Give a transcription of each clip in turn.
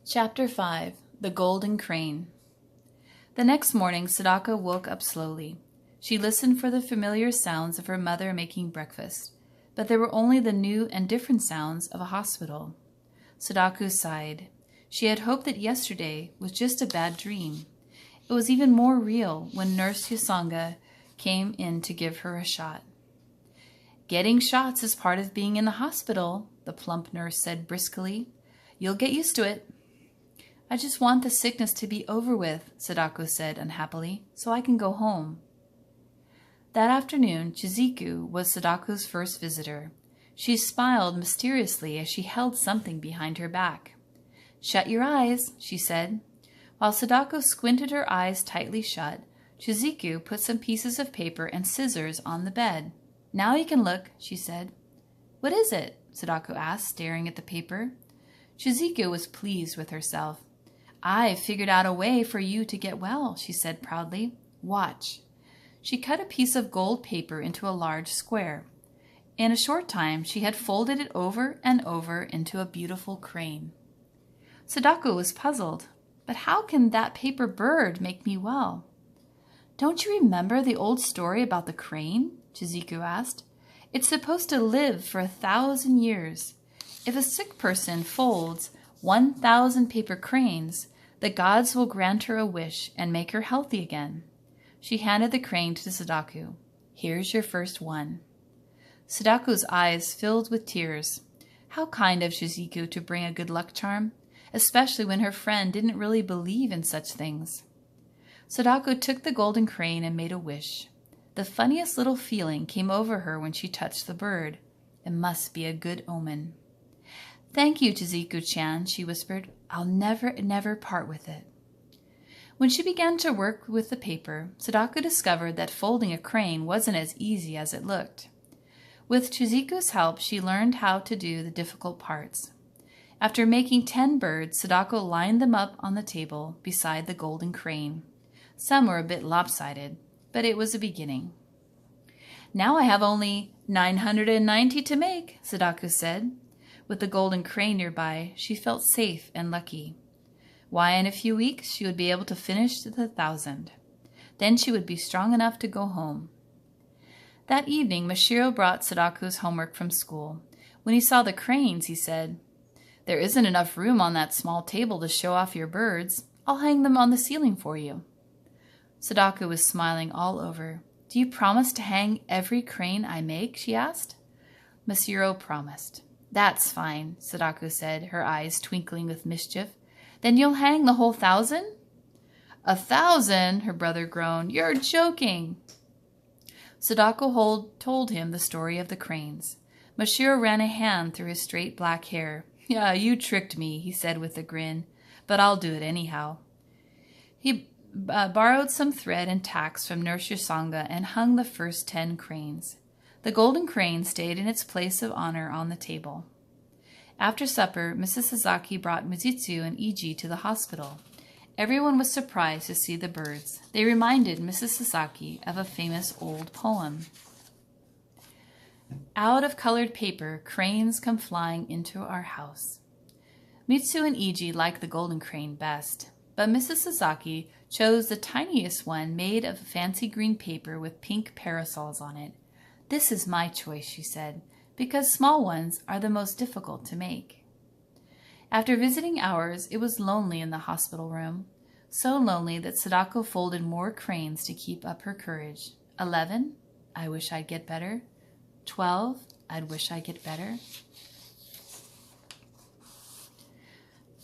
Chapter 5 The Golden Crane. The next morning, Sadako woke up slowly. She listened for the familiar sounds of her mother making breakfast, but there were only the new and different sounds of a hospital. Sadako sighed. She had hoped that yesterday was just a bad dream. It was even more real when Nurse Yusanga came in to give her a shot. "Getting shots is part of being in the hospital," the plump nurse said briskly. "You'll get used to it." "I just want the sickness to be over with," Sadako said unhappily, "so I can go home." That afternoon, Chiziku was Sadako's first visitor. She smiled mysteriously as she held something behind her back. "Shut your eyes," she said. While Sadako squinted her eyes tightly shut, Chiziku put some pieces of paper and scissors on the bed. "Now you can look," she said. "What is it?" Sadako asked, staring at the paper. Chiziku was pleased with herself. "I've figured out a way for you to get well," she said proudly. "Watch." She cut a piece of gold paper into a large square. In a short time, she had folded it over and over into a beautiful crane. Sadako was puzzled. "But how can that paper bird make me well?" "Don't you remember the old story about the crane?" Chiziku asked. "It's supposed to live for 1,000 years. If a sick person folds 1,000 paper cranes, the gods will grant her a wish and make her healthy again." She handed the crane to Sadako. "Here's your first one." Sadako's eyes filled with tears. How kind of Chiziku to bring a good luck charm, especially when her friend didn't really believe in such things. Sadako took the golden crane and made a wish. The funniest little feeling came over her when she touched the bird. It must be a good omen. "Thank you, Chiziku-chan," she whispered. "I'll never part with it." When she began to work with the paper, Sadako discovered that folding a crane wasn't as easy as it looked. With Chiziku's help, she learned how to do the difficult parts. After making 10 birds, Sadako lined them up on the table beside the golden crane. Some were a bit lopsided, but it was a beginning. "Now I have only 990 to make," Sadako said. With the golden crane nearby, she felt safe and lucky. Why, in a few weeks, she would be able to finish the 1,000. Then she would be strong enough to go home. That evening, Mashiro brought Sadako's homework from school. When he saw the cranes, he said, "There isn't enough room on that small table to show off your birds. I'll hang them on the ceiling for you." Sadako was smiling all over. "Do you promise to hang every crane I make?" she asked. Mashiro promised. "That's fine," Sadako said, her eyes twinkling with mischief. "Then you'll hang the whole 1,000? 1,000? Her brother groaned. "You're joking." Sadako told him the story of the cranes. Mashiro ran a hand through his straight black hair. "Yeah, you tricked me," he said with a grin, "but I'll do it anyhow." He borrowed some thread and tacks from Nurse Yusanga and hung the first 10 cranes. The golden crane stayed in its place of honor on the table. After supper, Mrs. Sasaki brought Mizutsu and Iji to the hospital. Everyone was surprised to see the birds. They reminded Mrs. Sasaki of a famous old poem. "Out of colored paper, cranes come flying into our house." Mitsu and Iji liked the golden crane best, but Mrs. Sasaki chose the tiniest one made of fancy green paper with pink parasols on it. "This is my choice," she said, "because small ones are the most difficult to make." After visiting ours, it was lonely in the hospital room. So lonely that Sadako folded more cranes to keep up her courage. 11, I wish I'd get better. 12, I'd wish I'd get better.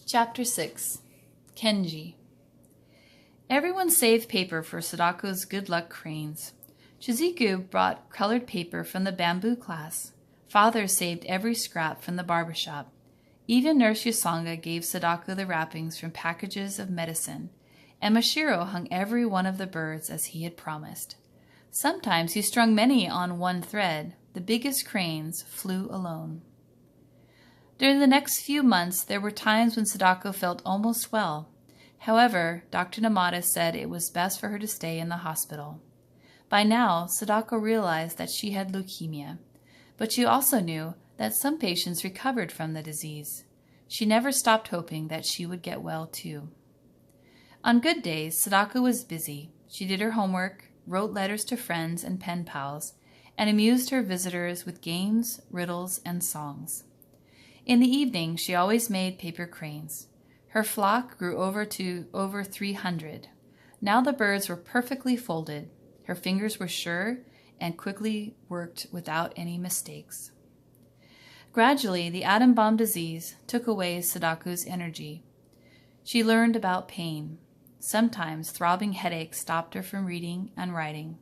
Chapter 6 Kenji. Everyone saved paper for Sadako's good luck cranes. Chiziku brought colored paper from the bamboo class. Father saved every scrap from the barber shop. Even Nurse Yusanga gave Sadako the wrappings from packages of medicine, and Mashiro hung every one of the birds as he had promised. Sometimes he strung many on one thread. The biggest cranes flew alone. During the next few months, there were times when Sadako felt almost well. However, Dr. Namada said it was best for her to stay in the hospital. By now, Sadako realized that she had leukemia, but she also knew that some patients recovered from the disease. She never stopped hoping that she would get well too. On good days, Sadako was busy. She did her homework, wrote letters to friends and pen pals, and amused her visitors with games, riddles, and songs. In the evening, she always made paper cranes. Her flock grew to over 300. Now the birds were perfectly folded. Her fingers were sure and quickly worked without any mistakes. Gradually, the atom bomb disease took away Sadako's energy. She learned about pain. Sometimes throbbing headaches stopped her from reading and writing.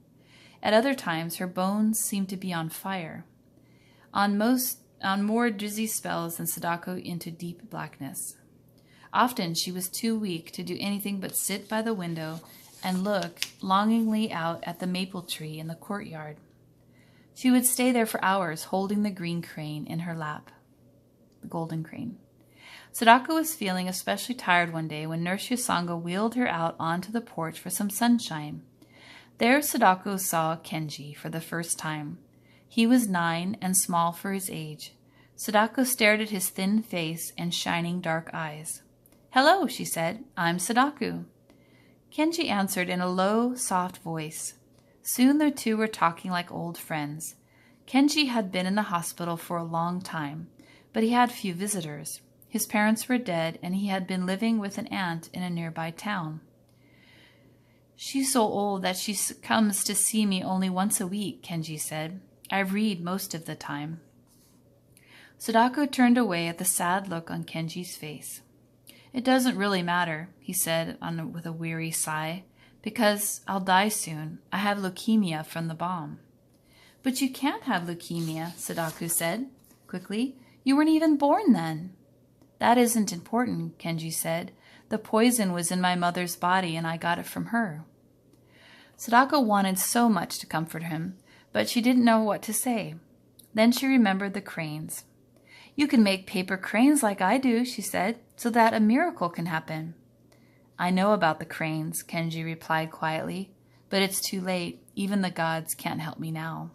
At other times, her bones seemed to be on fire. On more dizzy spells than Sadako into deep blackness. Often she was too weak to do anything but sit by the window and look longingly out at the maple tree in the courtyard. She would stay there for hours holding the green crane in her lap, the golden crane. Sadako was feeling especially tired one day when Nurse Yusanga wheeled her out onto the porch for some sunshine. There Sadako saw Kenji for the first time. He was 9 and small for his age. Sadako stared at his thin face and shining dark eyes. "Hello," she said. "I'm Sadako." Kenji answered in a low, soft voice. Soon the two were talking like old friends. Kenji had been in the hospital for a long time, but he had few visitors. His parents were dead, and he had been living with an aunt in a nearby town. "She's so old that she comes to see me only once a week," Kenji said. "I read most of the time." Sadako turned away at the sad look on Kenji's face. "It doesn't really matter," he said with a weary sigh, "because I'll die soon. I have leukemia from the bomb." "But you can't have leukemia," Sadako said quickly. "You weren't even born then." "That isn't important," Kenji said. "The poison was in my mother's body and I got it from her." Sadako wanted so much to comfort him, but she didn't know what to say. Then she remembered the cranes. "You can make paper cranes like I do," she said, "so that a miracle can happen." "I know about the cranes," Kenji replied quietly, "but it's too late. Even the gods can't help me now."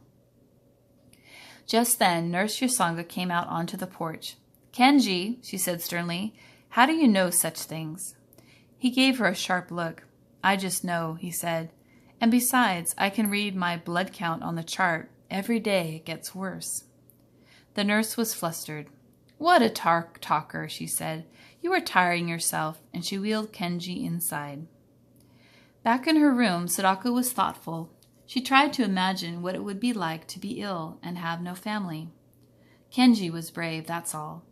Just then, Nurse Yusanga came out onto the porch. "Kenji," she said sternly, "how do you know such things?" He gave her a sharp look. "I just know," he said. "And besides, I can read my blood count on the chart. Every day it gets worse." The nurse was flustered. "What a talker," she said. "You are tiring yourself," and she wheeled Kenji inside. Back in her room, Sadako was thoughtful. She tried to imagine what it would be like to be ill and have no family. Kenji was brave, that's all.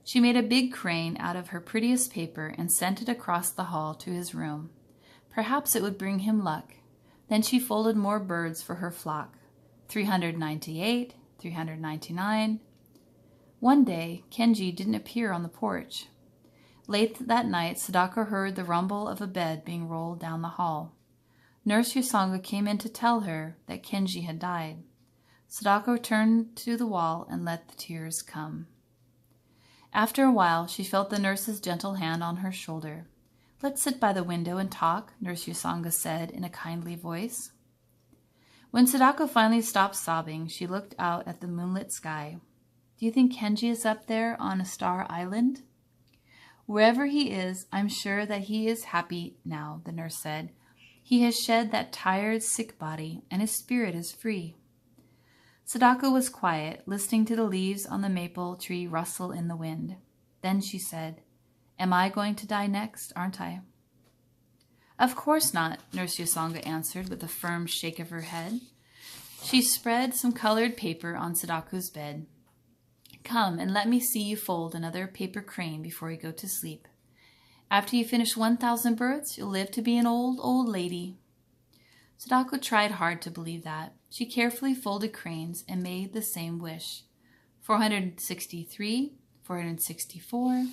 She made a big crane out of her prettiest paper and sent it across the hall to his room. Perhaps it would bring him luck. Then she folded more birds for her flock. 398, 399. One day, Kenji didn't appear on the porch. Late that night, Sadako heard the rumble of a bed being rolled down the hall. Nurse Yusanga came in to tell her that Kenji had died. Sadako turned to the wall and let the tears come. After a while, she felt the nurse's gentle hand on her shoulder. "Let's sit by the window and talk," Nurse Yusanga said in a kindly voice. When Sadako finally stopped sobbing, she looked out at the moonlit sky. "Do you think Kenji is up there on a star island?" "Wherever he is, I'm sure that he is happy now," the nurse said. "He has shed that tired, sick body, and his spirit is free." Sadako was quiet, listening to the leaves on the maple tree rustle in the wind. Then she said, "Am I going to die next, aren't I?" "Of course not," Nurse Yusanga answered with a firm shake of her head. She spread some colored paper on Sadako's bed. "Come and let me see you fold another paper crane before you go to sleep. After you finish 1,000 birds, you'll live to be an old, old lady." Sadako tried hard to believe that. She carefully folded cranes and made the same wish. 463, 464,